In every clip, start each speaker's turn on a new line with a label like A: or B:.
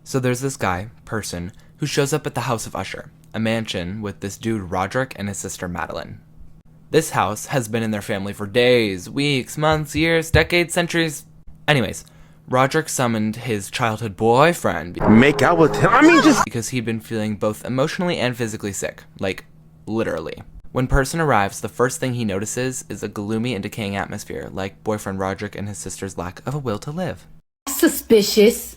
A: So there's this guy, person, who shows up at the house of Usher, a mansion with this dude Roderick and his sister Madeline. This house has been in their family for days, weeks, months, years, decades, centuries. Anyways, Roderick summoned his childhood boyfriend
B: Make out with him?
A: because he'd been feeling both emotionally and physically sick. Like, literally. When Person arrives, the first thing he notices is a gloomy and decaying atmosphere, like boyfriend Roderick and his sister's lack of a will to live.
C: Suspicious.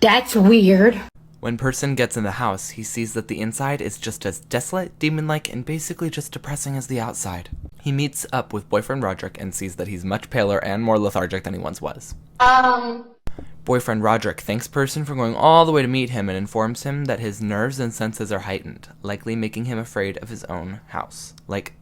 C: That's weird.
A: When Person gets in the house, he sees that the inside is just as desolate, demon-like, and basically just depressing as the outside. He meets up with boyfriend Roderick and sees that he's much paler and more lethargic than he once was. Boyfriend Roderick thanks Person for going all the way to meet him and informs him that his nerves and senses are heightened, likely making him afraid of his own house. Like,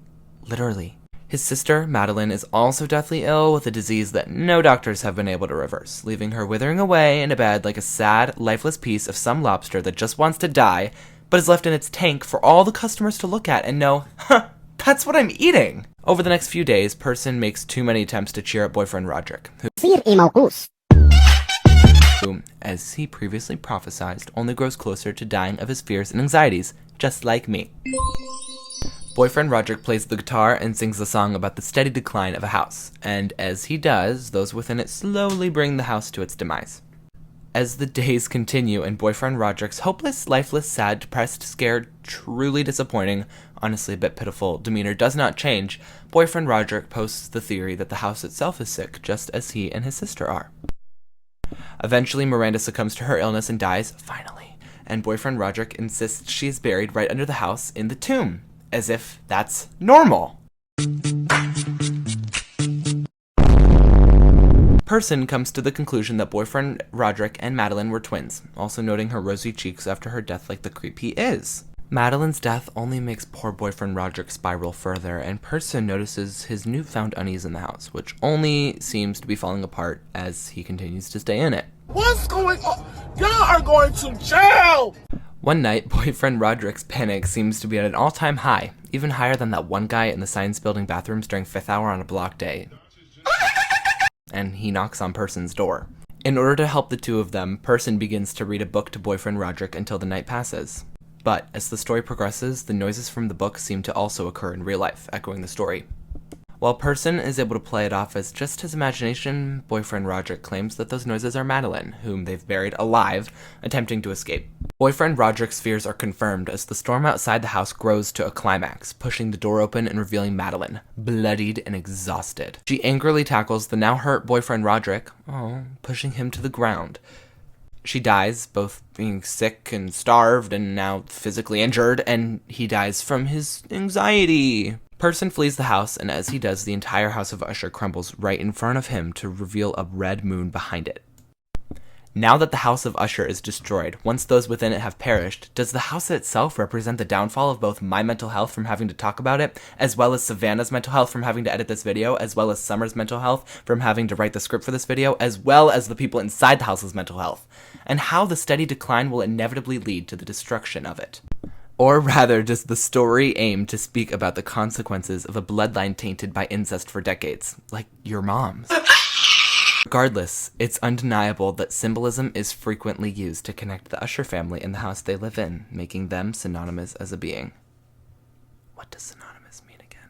A: literally. His sister, Madeline, is also deathly ill with a disease that no doctors have been able to reverse, leaving her withering away in a bed like a sad, lifeless piece of some lobster that just wants to die, but is left in its tank for all the customers to look at and know, huh, that's what I'm eating! Over the next few days, Person makes too many attempts to cheer up boyfriend Roderick, who, as he previously prophesied, only grows closer to dying of his fears and anxieties, just like me. Boyfriend Roderick plays the guitar and sings the song about the steady decline of a house, and as he does, those within it slowly bring the house to its demise. As the days continue and boyfriend Roderick's hopeless, lifeless, sad, depressed, scared, truly disappointing, honestly a bit pitiful demeanor does not change, boyfriend Roderick posts the theory that the house itself is sick, just as he and his sister are. Eventually, Miranda succumbs to her illness and dies, finally, and boyfriend Roderick insists she is buried right under the house in the tomb. As if that's normal. Person comes to the conclusion that boyfriend Roderick and Madeline were twins, also noting her rosy cheeks after her death like the creep he is. Madeline's death only makes poor boyfriend Roderick spiral further, and Person notices his newfound unease in the house, which only seems to be falling apart as he continues to stay in it.
B: What's going on? Y'all are going to jail!
A: One night, boyfriend Roderick's panic seems to be at an all-time high, even higher than that one guy in the science building bathrooms during 5th hour on a block day. And he knocks on Person's door. In order to help the two of them, Person begins to read a book to boyfriend Roderick until the night passes. But as the story progresses, the noises from the book seem to also occur in real life, echoing the story. While Person is able to play it off as just his imagination, boyfriend Roderick claims that those noises are Madeline, whom they've buried alive, attempting to escape. Boyfriend Roderick's fears are confirmed as the storm outside the house grows to a climax, pushing the door open and revealing Madeline, bloodied and exhausted. She angrily tackles the now hurt boyfriend Roderick, pushing him to the ground. She dies, both being sick and starved and now physically injured, and he dies from his anxiety. Person flees the house, and as he does, the entire house of Usher crumbles right in front of him to reveal a red moon behind it. Now that the house of Usher is destroyed, once those within it have perished, does the house itself represent the downfall of both my mental health from having to talk about it, as well as Savannah's mental health from having to edit this video, as well as Summer's mental health from having to write the script for this video, as well as the people inside the house's mental health, and how the steady decline will inevitably lead to the destruction of it? Or rather, does the story aim to speak about the consequences of a bloodline tainted by incest for decades, like your mom's? Regardless, it's undeniable that symbolism is frequently used to connect the Usher family and the house they live in, making them synonymous as a being. What does synonymous mean again?